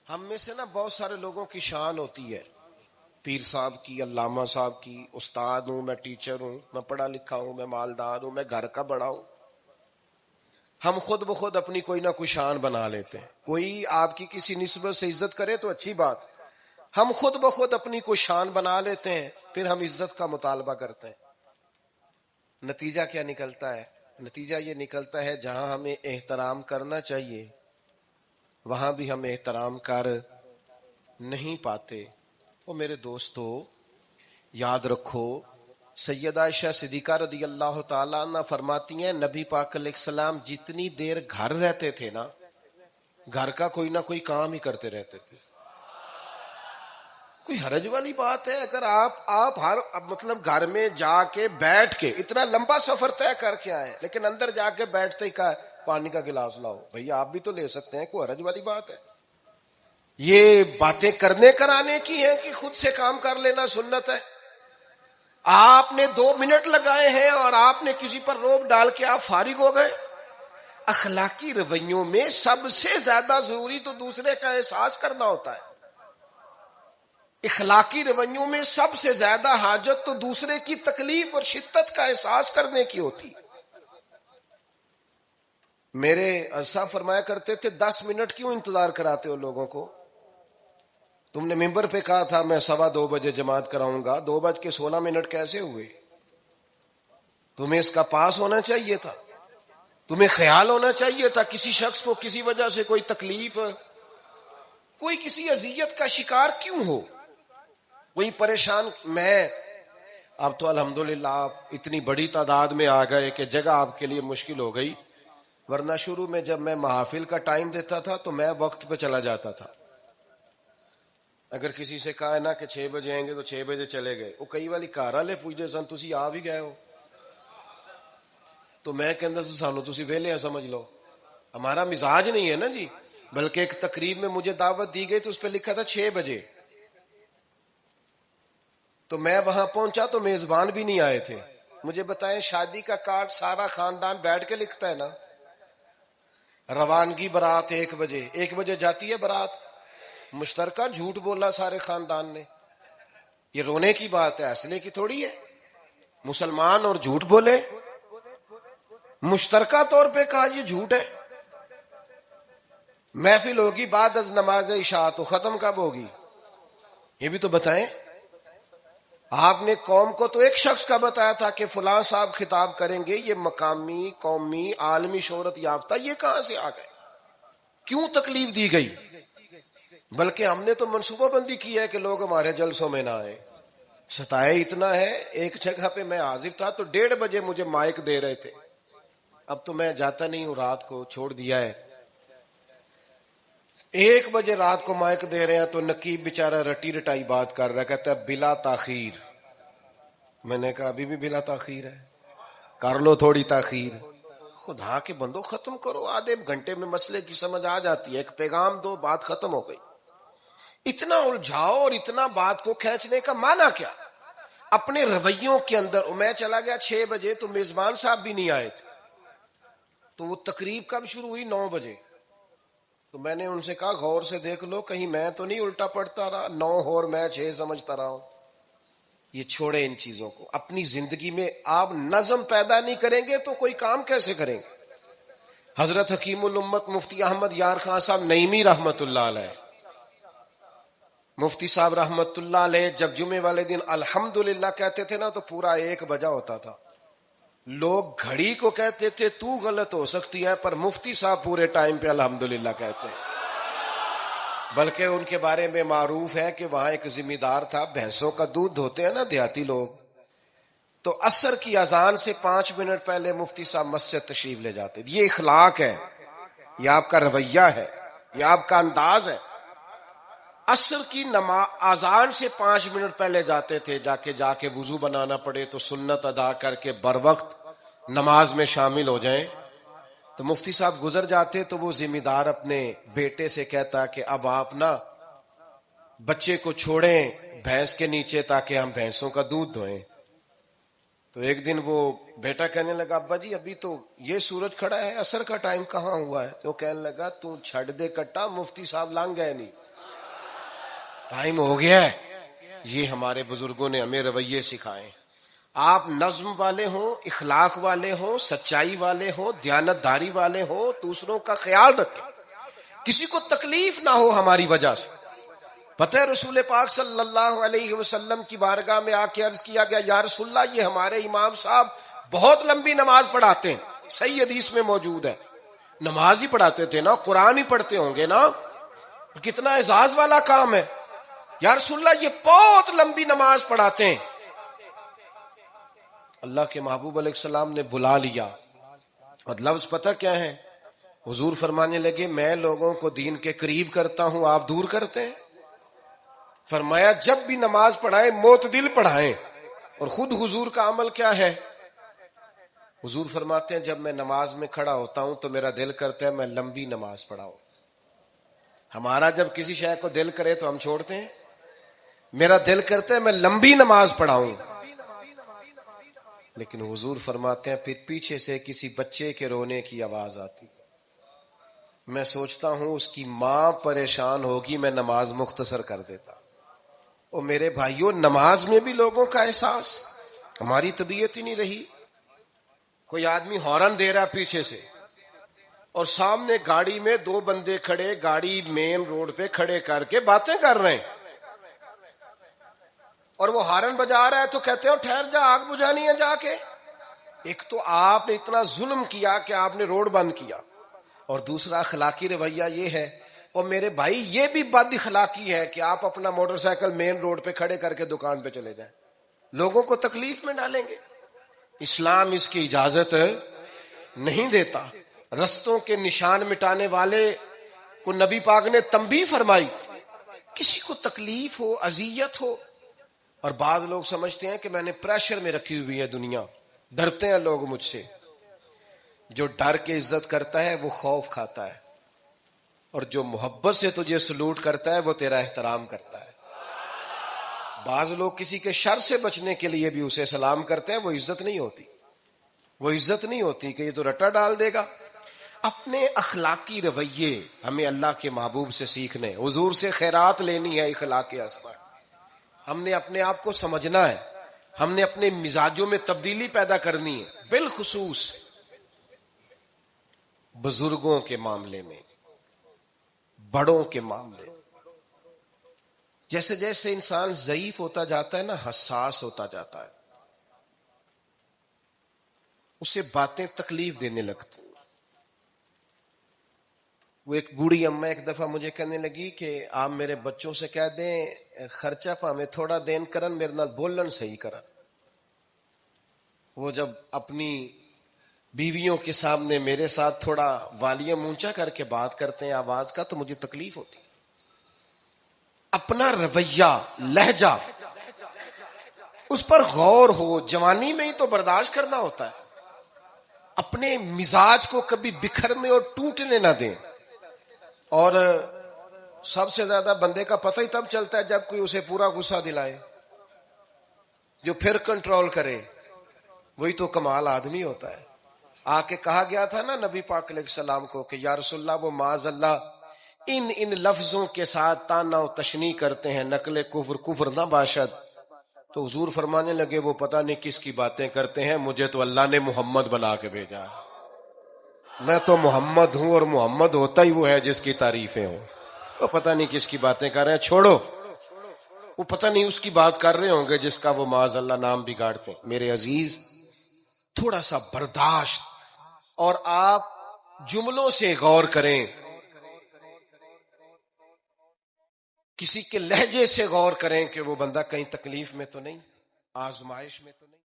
ہم میں سے نا بہت سارے لوگوں کی شان ہوتی ہے، پیر صاحب کی، علامہ صاحب کی، استاد ہوں، میں ٹیچر ہوں، میں پڑھا لکھا ہوں، میں مالدار ہوں، میں گھر کا بڑا ہوں. ہم خود بخود اپنی کوئی نہ کوئی شان بنا لیتے ہیں. کوئی آپ کی کسی نسبت سے عزت کرے تو اچھی بات، ہم خود بخود اپنی کوئی شان بنا لیتے ہیں، پھر ہم عزت کا مطالبہ کرتے ہیں. نتیجہ کیا نکلتا ہے؟ نتیجہ یہ نکلتا ہے جہاں ہمیں احترام کرنا چاہیے وہاں بھی ہم احترام کر نہیں پاتے. وہ میرے دوستو یاد رکھو، سیدہ عائشہ صدیقہ رضی اللہ تعالیٰ عنہ فرماتی ہیں نبی پاک علیہ السلام جتنی دیر گھر رہتے تھے نا، گھر کا کوئی نہ کوئی کام ہی کرتے رہتے تھے. کوئی حرج والی بات ہے اگر آپ ہر مطلب گھر میں جا کے بیٹھ کے اتنا لمبا سفر طے کر کے آئے لیکن اندر جا کے بیٹھتے ہی کہا پانی کا گلاس لاؤ؟ بھئی آپ بھی تو لے سکتے ہیں، کوئی حرج والی بات ہے؟ یہ باتیں کرنے کرانے کی ہیں کہ خود سے کام کر لینا سنت ہے؟ آپ نے 2 منٹ لگائے ہیں اور آپ نے کسی پر روب ڈال کے آپ فارغ ہو گئے. اخلاقی رویوں میں سب سے زیادہ ضروری تو دوسرے کا احساس کرنا ہوتا ہے. اخلاقی رویوں میں سب سے زیادہ حاجت تو دوسرے کی تکلیف اور شدت کا احساس کرنے کی ہوتی. میرے صاحب فرمایا کرتے تھے 10 منٹ کیوں انتظار کراتے ہو لوگوں کو؟ تم نے ممبر پہ کہا تھا میں 2:15 بجے جماعت کراؤں گا، 2:16 کیسے ہوئے؟ تمہیں اس کا پاس ہونا چاہیے تھا، تمہیں خیال ہونا چاہیے تھا کسی شخص کو کسی وجہ سے کوئی تکلیف، کوئی کسی اذیت کا شکار کیوں ہو، کوئی پریشان. میں اب تو الحمدللہ آپ اتنی بڑی تعداد میں آ گئے کہ جگہ آپ کے لیے مشکل ہو گئی، ورنہ شروع میں جب میں محافل کا ٹائم دیتا تھا تو میں وقت پہ چلا جاتا تھا. اگر کسی سے کہا ہے نا کہ 6 بجے آئیں گے تو 6 بجے چلے گئے. وہ کئی والی کار والے پوچھتے سن تسی آ بھی گئے ہو تو میں کہندا سانو تسی ویلے سمجھ لو. ہمارا مزاج نہیں ہے نا جی. بلکہ ایک تقریب میں مجھے دعوت دی گئی تو اس پہ لکھا تھا 6 بجے، تو میں وہاں پہنچا تو میزبان بھی نہیں آئے تھے. مجھے بتائیں شادی کا کارڈ سارا خاندان بیٹھ کے لکھتا ہے نا. روانگی برات 1 بجے، 1 بجے جاتی ہے برات، مشترکہ جھوٹ بولا سارے خاندان نے. یہ رونے کی بات ہے، ہنسنے کی تھوڑی ہے. مسلمان اور جھوٹ بولے، مشترکہ طور پہ کہا یہ جھوٹ ہے. محفل ہوگی بعد از نماز عشاء، تو ختم کب ہوگی یہ بھی تو بتائیں. آپ نے قوم کو تو ایک شخص کا بتایا تھا کہ فلاں صاحب خطاب کریں گے، یہ مقامی، قومی، عالمی شہرت یافتہ، یہ کہاں سے آ گئے؟ کیوں تکلیف دی گئی؟ بلکہ ہم نے تو منصوبہ بندی کی ہے کہ لوگ ہمارے جلسوں میں نہ آئے. ستائے اتنا ہے، ایک جگہ پہ میں حاضر تھا تو 1:30 بجے مجھے مائک دے رہے تھے. اب تو میں جاتا نہیں ہوں، رات کو چھوڑ دیا ہے. 1 بجے رات کو مائک دے رہے ہیں تو نقیب بیچارہ رٹی رٹائی بات کر رہا ہے، کہتا ہے بلا تاخیر. میں نے کہا ابھی بھی بلا تاخیر ہے، کر لو تھوڑی تاخیر. خدا کے بندو ختم کرو، آدھے گھنٹے میں مسئلے کی سمجھ آ جاتی ہے. ایک پیغام دو، بات ختم ہو گئی. اتنا الجھاؤ اور اتنا بات کو کھینچنے کا معنی کیا؟ اپنے رویوں کے اندر. میں چلا گیا 6 بجے تو میزبان صاحب بھی نہیں آئے تھے، تو وہ تقریب کب شروع ہوئی؟ 9 بجے. تو میں نے ان سے کہا غور سے دیکھ لو کہیں میں تو نہیں الٹا پڑتا رہا، 9 اور میں 6 سمجھتا رہا ہوں. یہ چھوڑے ان چیزوں کو. اپنی زندگی میں آپ نظم پیدا نہیں کریں گے تو کوئی کام کیسے کریں گے؟ حضرت حکیم الامت مفتی احمد یار خان صاحب نعیمی رحمت اللہ علیہ، مفتی صاحب رحمت اللہ علیہ جب جمعے والے دن الحمدللہ کہتے تھے نا تو پورا 1 بجا ہوتا تھا. لوگ گھڑی کو کہتے تھے تو غلط ہو سکتی ہے، پر مفتی صاحب پورے ٹائم پہ الحمدللہ کہتے ہیں. بلکہ ان کے بارے میں معروف ہے کہ وہاں ایک ذمہ دار تھا، بھینسوں کا دودھ دھوتے ہیں نا دیہاتی لوگ، تو عصر کی اذان سے 5 منٹ پہلے مفتی صاحب مسجد تشریف لے جاتے. یہ اخلاق ہے، یہ آپ کا رویہ ہے، یہ آپ کا انداز ہے. عصر کی اذان سے 5 منٹ پہلے جاتے تھے، جا کے وضو بنانا پڑے تو سنت ادا کر کے بر وقت نماز میں شامل ہو جائیں. تو مفتی صاحب گزر جاتے تو وہ ذمہ دار اپنے بیٹے سے کہتا کہ اب آپ نا بچے کو چھوڑیں بھینس کے نیچے تاکہ ہم بھینسوں کا دودھ دھوئیں. تو ایک دن وہ بیٹا کہنے لگا ابا جی ابھی تو یہ سورج کھڑا ہے، عصر کا ٹائم کہاں ہوا ہے؟ تو کہنے لگا تو چھڑ دے کٹا، مفتی صاحب لانگ گئے نہیں. ٹائم ہو گیا ہے. یہ ہمارے بزرگوں نے ہمیں رویے سکھائے. آپ نظم والے ہوں، اخلاق والے ہوں، سچائی والے ہوں، دیانتداری والے ہوں، دوسروں کا خیال رکھیں، کسی کو تکلیف نہ ہو ہماری وجہ سے. پتہ ہے رسول پاک صلی اللہ علیہ وسلم کی بارگاہ میں آ کے عرض کیا گیا یا رسول اللہ یہ ہمارے امام صاحب بہت لمبی نماز پڑھاتے ہیں. صحیح حدیث میں موجود ہے. نماز ہی پڑھاتے تھے نا، قرآن ہی پڑھتے ہوں گے نا، کتنا اعزاز والا کام ہے. یا رسول اللہ یہ بہت لمبی نماز پڑھاتے ہیں. اللہ کے محبوب علیہ السلام نے بلا لیا اور لفظ پتہ کیا ہے؟ حضور فرمانے لگے میں لوگوں کو دین کے قریب کرتا ہوں، آپ دور کرتے ہیں. فرمایا جب بھی نماز پڑھائیں معتدل پڑھائیں. اور خود حضور کا عمل کیا ہے؟ حضور فرماتے ہیں جب میں نماز میں کھڑا ہوتا ہوں تو میرا دل کرتا ہے میں لمبی نماز پڑھاؤں. ہمارا جب کسی شے کو دل کرے تو ہم چھوڑتے ہیں. میرا دل کرتا ہے میں لمبی نماز پڑھاؤں. لیکن حضور فرماتے ہیں پھر پیچھے سے کسی بچے کے رونے کی آواز آتی، میں سوچتا ہوں اس کی ماں پریشان ہوگی، میں نماز مختصر کر دیتا. اور میرے بھائیوں نماز میں بھی لوگوں کا احساس، ہماری طبیعت ہی نہیں رہی. کوئی آدمی ہارن دے رہا پیچھے سے اور سامنے گاڑی میں دو بندے کھڑے، گاڑی مین روڈ پہ کھڑے کر کے باتیں کر رہے ہیں، اور وہ ہارن بجا رہا ہے تو کہتے ہو ٹھہر جا، آگ بجھانی ہے جا کے. ایک تو آپ نے اتنا ظلم کیا کہ آپ نے روڈ بند کیا، اور دوسرا اخلاقی رویہ یہ ہے. اور میرے بھائی یہ بھی بد اخلاقی ہے کہ آپ اپنا موٹر سائیکل مین روڈ پہ کھڑے کر کے دکان پہ چلے جائیں، لوگوں کو تکلیف میں ڈالیں گے. اسلام اس کی اجازت نہیں دیتا. رستوں کے نشان مٹانے والے کو نبی پاک نے تنبیہ فرمائی. کسی کو تکلیف ہو، اذیت ہو، اور بعض لوگ سمجھتے ہیں کہ میں نے پریشر میں رکھی ہوئی ہے دنیا، ڈرتے ہیں لوگ مجھ سے. جو ڈر کے عزت کرتا ہے وہ خوف کھاتا ہے، اور جو محبت سے تجھے سلوٹ کرتا ہے وہ تیرا احترام کرتا ہے. بعض لوگ کسی کے شر سے بچنے کے لیے بھی اسے سلام کرتے ہیں، وہ عزت نہیں ہوتی. وہ عزت نہیں ہوتی کہ یہ تو رٹا ڈال دے گا. اپنے اخلاقی رویے ہمیں اللہ کے محبوب سے سیکھنے، حضور سے خیرات لینی ہے. اخلاق اصغر ہم نے اپنے آپ کو سمجھنا ہے، ہم نے اپنے مزاجوں میں تبدیلی پیدا کرنی ہے. بالخصوص بزرگوں کے معاملے میں، بڑوں کے معاملے. جیسے جیسے انسان ضعیف ہوتا جاتا ہے نا، حساس ہوتا جاتا ہے، اسے باتیں تکلیف دینے لگتی. وہ ایک بوڑھی اماں ایک دفعہ مجھے کہنے لگی کہ آپ میرے بچوں سے کہہ دیں خرچہ پا میں تھوڑا دین کرن، میرے نال بولن صحیح کرن. وہ جب اپنی بیویوں کے سامنے میرے ساتھ تھوڑا والیوم اونچا کر کے بات کرتے ہیں آواز کا تو مجھے تکلیف ہوتی. اپنا رویہ، لہجہ، اس پر غور ہو. جوانی میں ہی تو برداشت کرنا ہوتا ہے. اپنے مزاج کو کبھی بکھرنے اور ٹوٹنے نہ دیں. اور سب سے زیادہ بندے کا پتہ ہی تب چلتا ہے جب کوئی اسے پورا غصہ دلائے، جو پھر کنٹرول کرے. وہی تو کمال آدمی ہوتا ہے. آ کے کہا گیا تھا نا نبی پاک علیہ السلام کو کہ یا رسول اللہ وہ معاذ اللہ ان لفظوں کے ساتھ تانا و تشنیع کرتے ہیں، نقل کفر کفر نہ باشد. تو حضور فرمانے لگے وہ پتہ نہیں کس کی باتیں کرتے ہیں، مجھے تو اللہ نے محمد بنا کے بھیجا ہے. میں تو محمد ہوں، اور محمد ہوتا ہی وہ ہے جس کی تعریفیں ہوں. وہ پتہ نہیں کس کی باتیں کر رہے ہیں، چھوڑو. وہ پتہ نہیں اس کی بات کر رہے ہوں گے جس کا وہ معاذ اللہ نام بگاڑتے ہیں. میرے عزیز تھوڑا سا برداشت، اور آپ جملوں سے غور کریں، کسی کے لہجے سے غور کریں کہ وہ بندہ کہیں تکلیف میں تو نہیں، آزمائش میں تو نہیں.